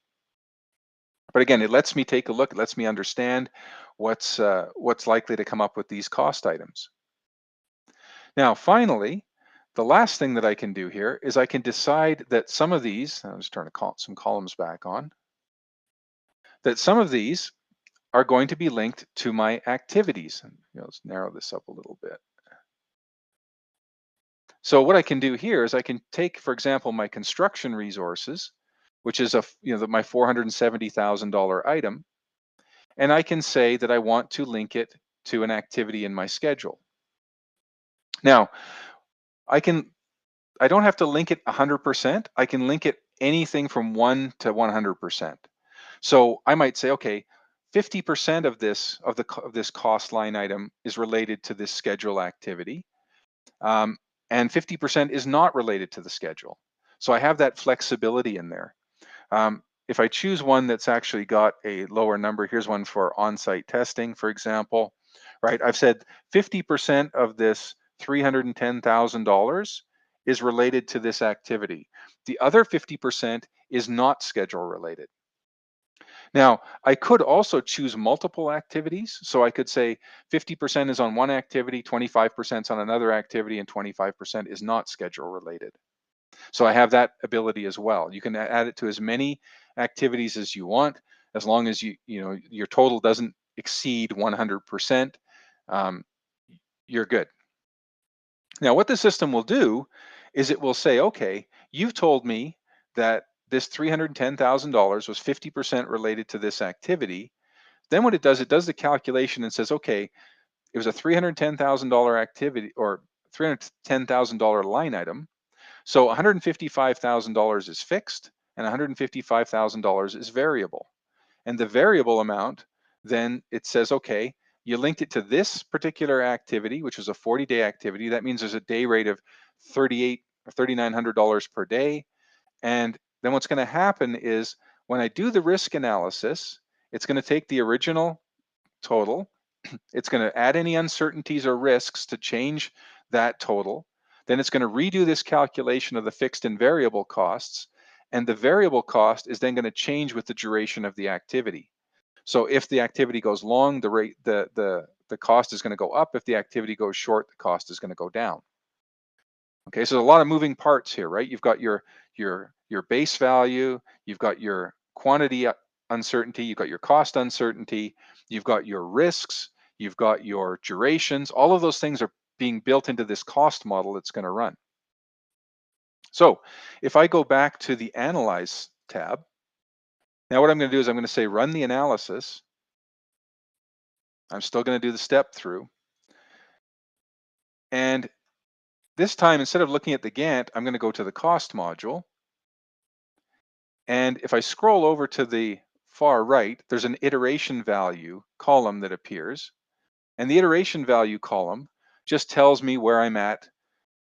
But again, it lets me take a look. It lets me understand what's likely to come up with these cost items. Now, finally, the last thing that I can do here is I can decide that some of these, I'll just turn some columns back on, that some of these are going to be linked to my activities. And, let's narrow this up a little bit. So what I can do here is I can take, for example, my construction resources, which is my $470,000 item, and I can say that I want to link it to an activity in my schedule. Now, I don't have to link it 100%. I can link it anything from 1 to 100%. So I might say, okay, 50% of this cost line item is related to this schedule activity. And 50% is not related to the schedule. So I have that flexibility in there. If I choose one that's actually got a lower number, here's one for on-site testing, for example, right? I've said 50% of this $310,000 is related to this activity. The other 50% is not schedule related. Now, I could also choose multiple activities. So I could say 50% is on one activity, 25% is on another activity, and 25% is not schedule related. So I have that ability as well. You can add it to as many activities as you want, as long as your total doesn't exceed 100%. You're good. Now, what the system will do is it will say, okay, you've told me that this $310,000 was 50% related to this activity. Then what it does the calculation and says, okay, it was a $310,000 activity or $310,000 line item. So $155,000 is fixed and $155,000 is variable. And the variable amount, then it says, okay, you linked it to this particular activity, which was a 40-day activity. That means there's a day rate of $3,800 or $3,900 per day. And then what's going to happen is when I do the risk analysis, it's going to take the original total. It's going to add any uncertainties or risks to change that total. Then it's going to redo this calculation of the fixed and variable costs. And the variable cost is then going to change with the duration of the activity. So if the activity goes long, the cost is going to go up. If the activity goes short, the cost is going to go down. Okay, so there's a lot of moving parts here, right? You've got your base value, you've got your quantity uncertainty, you've got your cost uncertainty, you've got your risks, you've got your durations. All of those things are being built into this cost model that's going to run. So if I go back to the Analyze tab, now what I'm going to do is I'm going to say run the analysis. I'm still going to do the step through. And this time, instead of looking at the Gantt, I'm going to go to the cost module. And if I scroll over to the far right, there's an iteration value column that appears. And the iteration value column just tells me where I'm at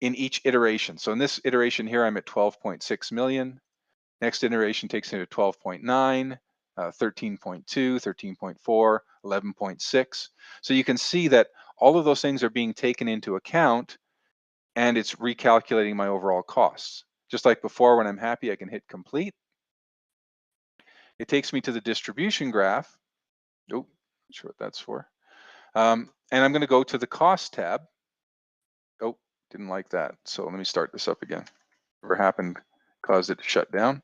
in each iteration. So in this iteration here, I'm at 12.6 million. Next iteration takes me to 12.9, 13.2, 13.4, 11.6. So you can see that all of those things are being taken into account, and it's recalculating my overall costs. Just like before, when I'm happy, I can hit complete. It takes me to the distribution graph. Oh, not sure what that's for. And I'm going to go to the cost tab. Oh, didn't like that. So let me start this up again. Whatever happened caused it to shut down.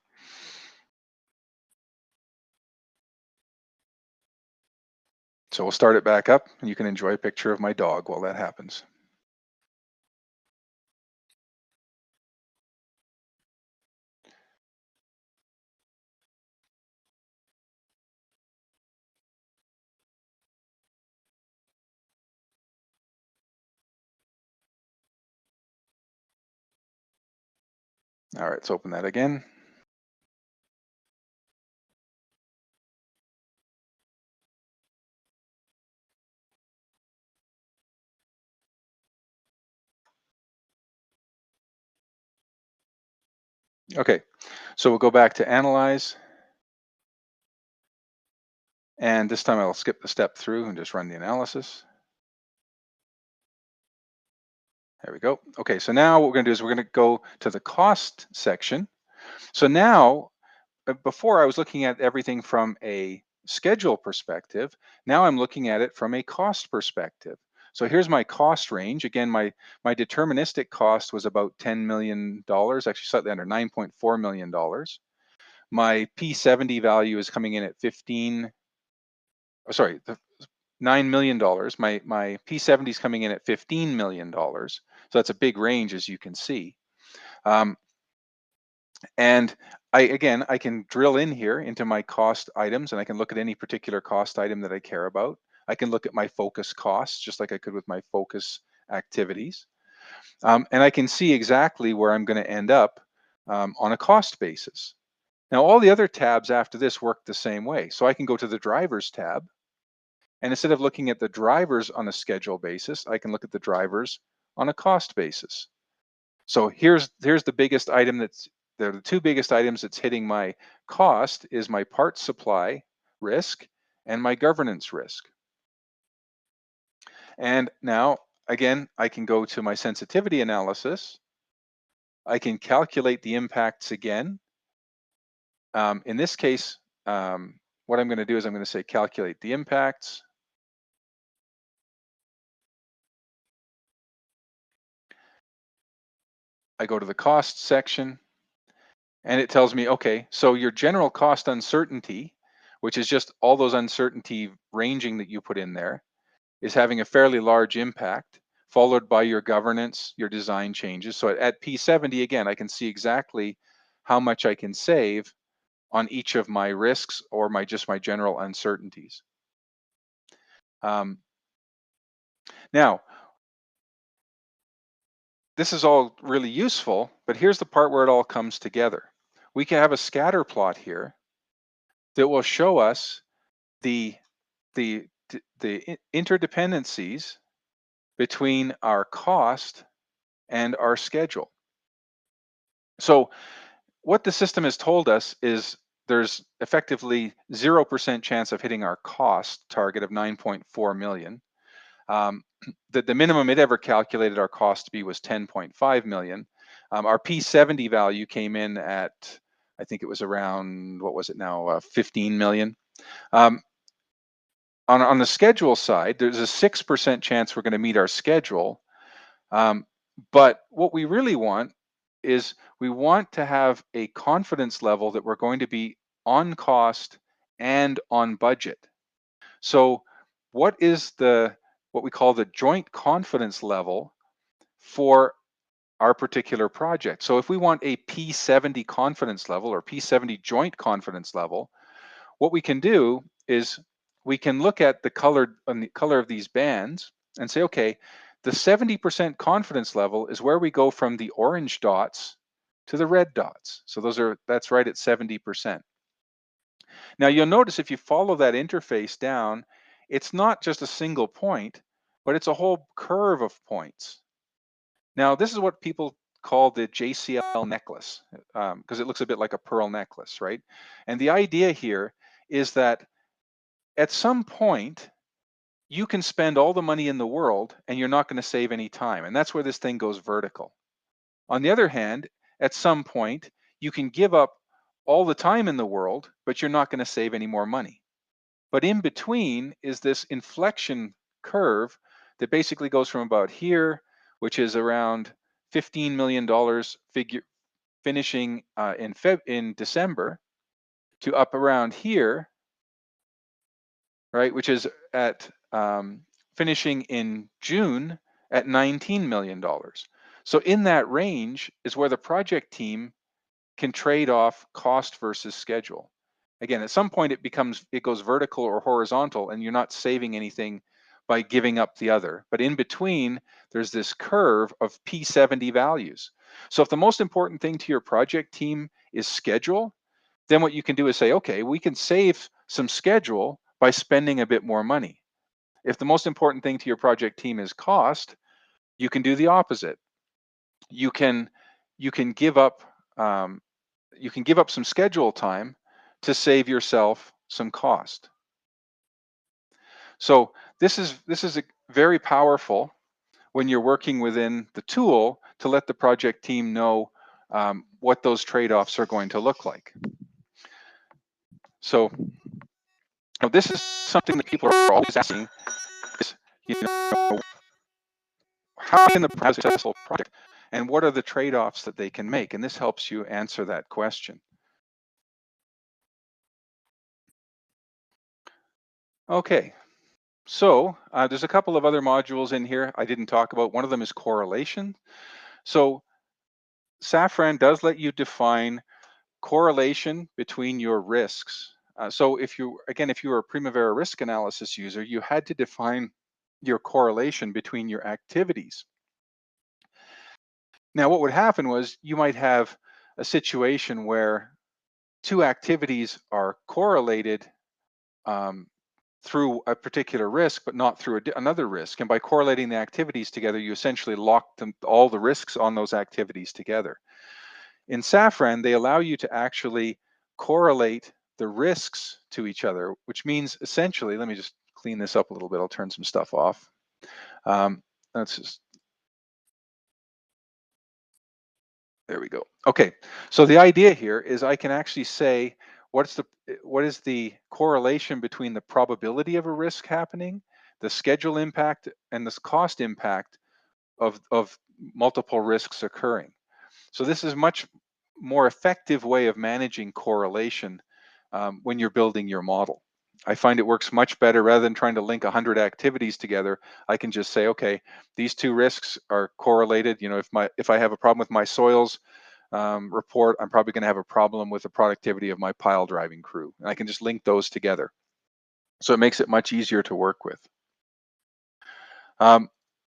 So we'll start it back up, and you can enjoy a picture of my dog while that happens. All right, let's open that again. Okay, so we'll go back to Analyze, and this time I'll skip the step through and just run the analysis. There we go. Okay, so now what we're going to do is we're going to go to the cost section. So now, before I was looking at everything from a schedule perspective. Now I'm looking at it from a cost perspective. So here's my cost range. Again, my deterministic cost was about $10 million, actually slightly under $9.4 million. My P70 value is coming in at 15, oh, sorry, $9 million. My P70 is coming in at $15 million. So that's a big range, as you can see. And I can drill in here into my cost items, and I can look at any particular cost item that I care about. I can look at my focus costs, just like I could with my focus activities. And I can see exactly where I'm going to end up on a cost basis. Now, all the other tabs after this work the same way. So I can go to the drivers tab, and instead of looking at the drivers on a schedule basis, I can look at the drivers on a cost basis. So here's the biggest item the two biggest items that's hitting my cost is my parts supply risk and my governance risk. And now, again, I can go to my sensitivity analysis. I can calculate the impacts again. In this case, what I'm going to do is I'm going to say calculate the impacts. I go to the cost section, and it tells me, okay, so your general cost uncertainty, which is just all those uncertainty ranging that you put in there, is having a fairly large impact, followed by your governance, your design changes. So at P70, again, I can see exactly how much I can save on each of my risks or just my general uncertainties. Now, this is all really useful, but here's the part where it all comes together. We can have a scatter plot here that will show us the interdependencies between our cost and our schedule. So what the system has told us is there's effectively 0% chance of hitting our cost target of 9.4 million. The minimum it ever calculated our cost to be was 10.5 million. Our P70 value came in at, I think it was around, what was it now, 15 million. On the schedule side, there's a 6% chance we're going to meet our schedule. But what we really want is we want to have a confidence level that we're going to be on cost and on budget. So what is what we call the joint confidence level for our particular project. So if we want a P70 confidence level or P70 joint confidence level, what we can do is we can look at the color of these bands and say, okay, the 70% confidence level is where we go from the orange dots to the red dots. So that's right at 70%. Now you'll notice if you follow that interface down, it's not just a single point, but it's a whole curve of points. Now this is what people call the JCL necklace, because it looks a bit like a pearl necklace, right? And the idea here is that at some point, you can spend all the money in the world and you're not going to save any time. And that's where this thing goes vertical. On the other hand, at some point, you can give up all the time in the world, but you're not going to save any more money. But in between is this inflection curve that basically goes from about here, which is around $15 million figure finishing in December, to up around here, right, which is at finishing in June at $19 million. So in that range is where the project team can trade off cost versus schedule. Again, at some point it goes vertical or horizontal and you're not saving anything by giving up the other. But in between, there's this curve of P70 values. So if the most important thing to your project team is schedule, then what you can do is say, okay, we can save some schedule by spending a bit more money. If the most important thing to your project team is cost, you can do the opposite. You can you can give up um, you can give up some schedule time to save yourself some cost. So this is very powerful when you're working within the tool to let the project team know what those trade-offs are going to look like. So now this is something that people are always asking is, you know, how can the have a successful project and what are the trade-offs that they can make? And this helps you answer that question. Okay, so there's a couple of other modules in here I didn't talk about. One of them is correlation. So Safran does let you define correlation between your risks. So if you were a Primavera risk analysis user, you had to define your correlation between your activities. Now, what would happen was you might have a situation where two activities are correlated um, through a particular risk, but not through another risk. And by correlating the activities together, you essentially lock all the risks on those activities together. In Safran, they allow you to actually correlate the risks to each other, which means essentially, let me just clean this up a little bit. I'll turn some stuff off. Um, let's just There we go. Okay, so the idea here is I can actually say what is the correlation between the probability of a risk happening, the schedule impact, and this cost impact of multiple risks occurring. So this is much more effective way of managing correlation when you're building your model. I find it works much better rather than trying to link 100 activities together. I can just say, okay, these two risks are correlated. If I have a problem with my soils report, I'm probably going to have a problem with the productivity of my pile driving crew. And I can just link those together. So it makes it much easier to work with. Um,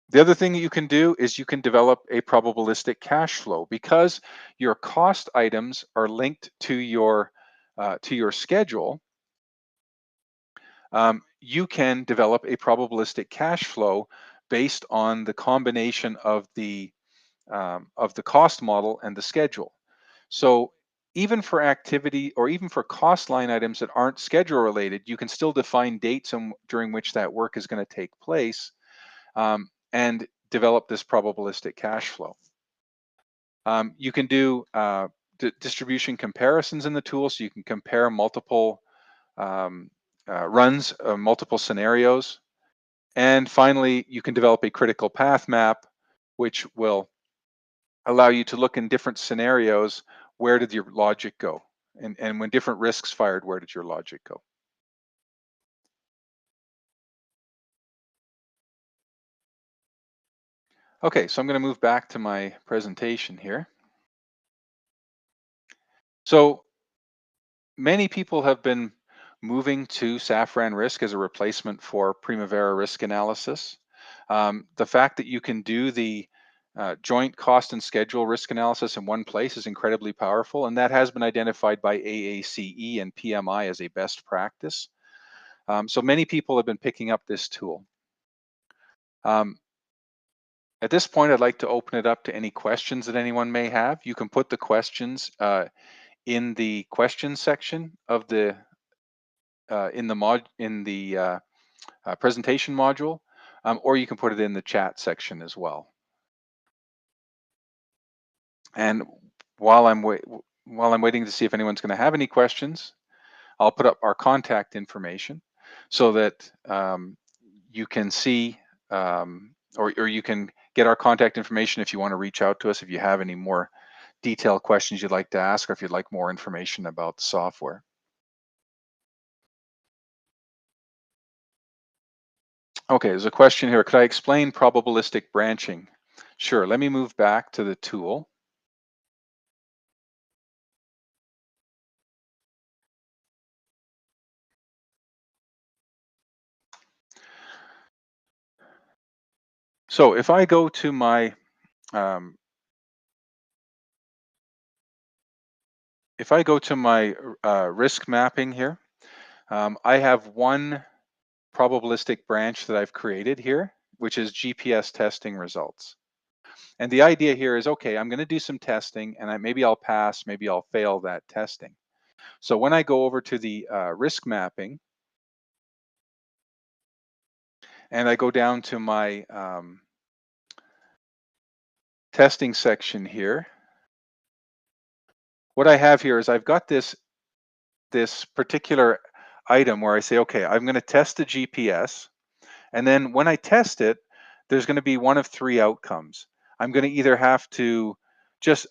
the other thing that you can do is you can develop a probabilistic cash flow because your cost items are linked to your schedule. You can develop a probabilistic cash flow based on the combination of the cost model and the schedule. So even for activity or even for cost line items that aren't schedule related, you can still define dates during which that work is going to take place and develop this probabilistic cash flow. You can do distribution comparisons in the tool, so you can compare multiple um, runs, multiple scenarios. And finally, you can develop a critical path map, which will allow you to look in different scenarios, where did your logic go? And when different risks fired, where did your logic go? Okay, so I'm going to move back to my presentation here. So many people have been moving to Safran Risk as a replacement for Primavera risk analysis. The fact that you can do the joint cost and schedule risk analysis in one place is incredibly powerful, and that has been identified by AACE and PMI as a best practice. So many people have been picking up this tool. Um, at this point, I'd like to open it up to any questions that anyone may have. You can put the questions in the questions section of the in the presentation module, or you can put it in the chat section as well. And while I'm while I'm waiting to see if anyone's going to have any questions, I'll put up our contact information so that you can see or you can get our contact information if you want to reach out to us if you have any more detailed questions you'd like to ask or if you'd like more information about the software. Okay, there's a question here. Could I explain probabilistic branching? Sure, let me move back to the tool. So if I go to my um, risk mapping here, I have one probabilistic branch that I've created here, which is GPS testing results. And the idea here is, okay, I'm going to do some testing, and maybe I'll pass, maybe I'll fail that testing. So when I go over to the risk mapping, and I go down to my testing section here, what I have here is I've got this particular item where I say, okay, I'm going to test the GPS. And then when I test it, there's going to be one of three outcomes. I'm going to either have to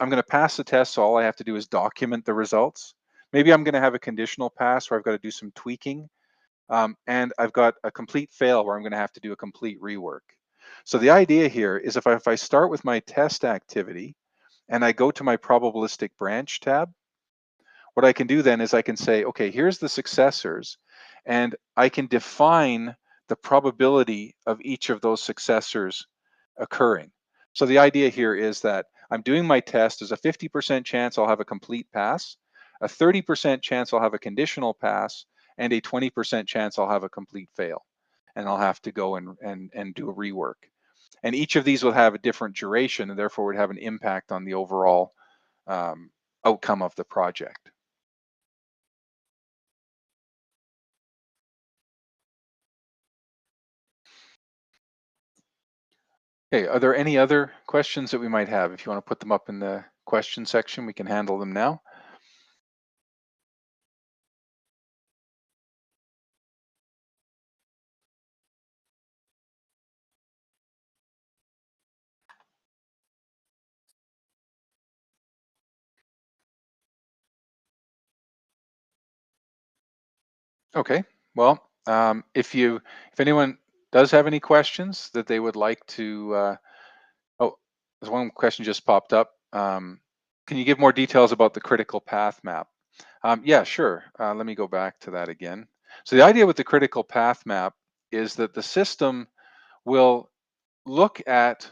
I'm going to pass the test. So all I have to do is document the results. Maybe I'm going to have a conditional pass where I've got to do some tweaking. And I've got a complete fail where I'm going to have to do a complete rework. So the idea here is if I start with my test activity and I go to my probabilistic branch tab, what I can do then is I can say, okay, here's the successors, and I can define the probability of each of those successors occurring. So the idea here is that I'm doing my test. There's a 50% chance I'll have a complete pass, a 30% chance I'll have a conditional pass, and a 20% chance I'll have a complete fail. And I'll have to go and do a rework. And each of these will have a different duration and therefore would have an impact on the overall outcome of the project. Okay, are there any other questions that we might have? If you want to put them up in the question section, we can handle them now. Okay, well, if anyone does have any questions that they would like to, oh, there's one question just popped up. Can you give more details about the critical path map? Yeah, sure. Let me go back to that again. So the idea with the critical path map is that the system will look at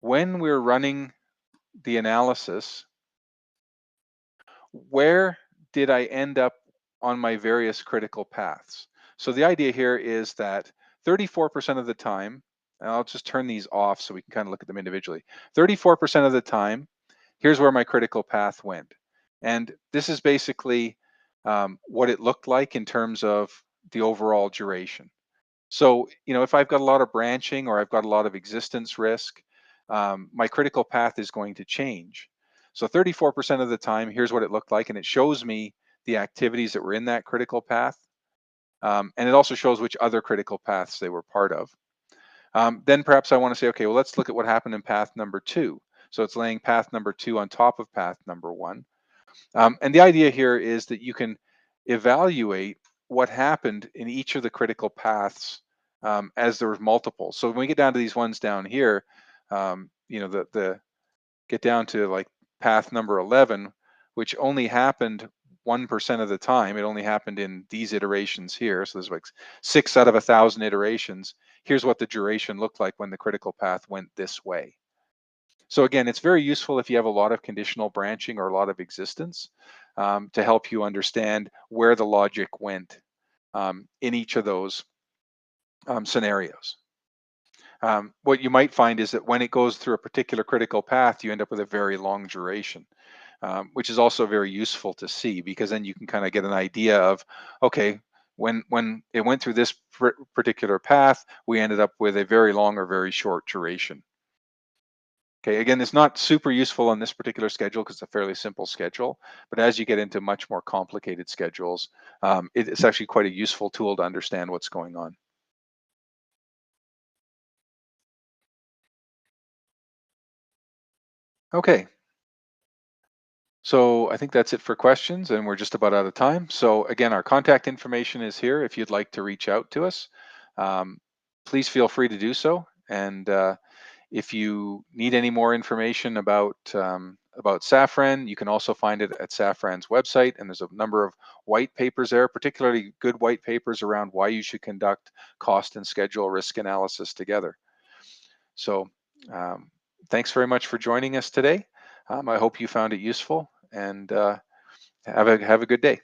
when we're running the analysis, where did I end up on my various critical paths? So the idea here is that 34% of the time, and I'll just turn these off so we can kind of look at them individually. 34% of the time, here's where my critical path went. And this is basically what it looked like in terms of the overall duration. So, if I've got a lot of branching or I've got a lot of existence risk, my critical path is going to change. So 34% of the time, here's what it looked like, and it shows me the activities that were in that critical path. And it also shows which other critical paths they were part of. Then perhaps I want to say, okay, well, let's look at what happened in path number two. So it's laying path number two on top of path number one. And the idea here is that you can evaluate what happened in each of the critical paths as there was multiple. So when we get down to these ones down here, The get down to like path number 11, which only happened 1% of the time. It only happened in these iterations here. So there's like 6 out of 1,000 iterations. Here's what the duration looked like when the critical path went this way. So again, it's very useful if you have a lot of conditional branching or a lot of existence, to help you understand where the logic went in each of those scenarios. What you might find is that when it goes through a particular critical path, you end up with a very long duration, which is also very useful to see, because then you can kind of get an idea of, okay, when it went through this particular path, we ended up with a very long or very short duration. Okay, again, it's not super useful on this particular schedule because it's a fairly simple schedule, but as you get into much more complicated schedules, it's actually quite a useful tool to understand what's going on. Okay, so I think that's it for questions, and we're just about out of time. So again, our contact information is here if you'd like to reach out to us. Um, Please feel free to do so. And if you need any more information about Safran, you can also find it at Safran's website, and there's a number of white papers there, particularly good white papers around why you should conduct cost and schedule risk analysis together. So um, thanks very much for joining us today. I hope you found it useful, and have a good day.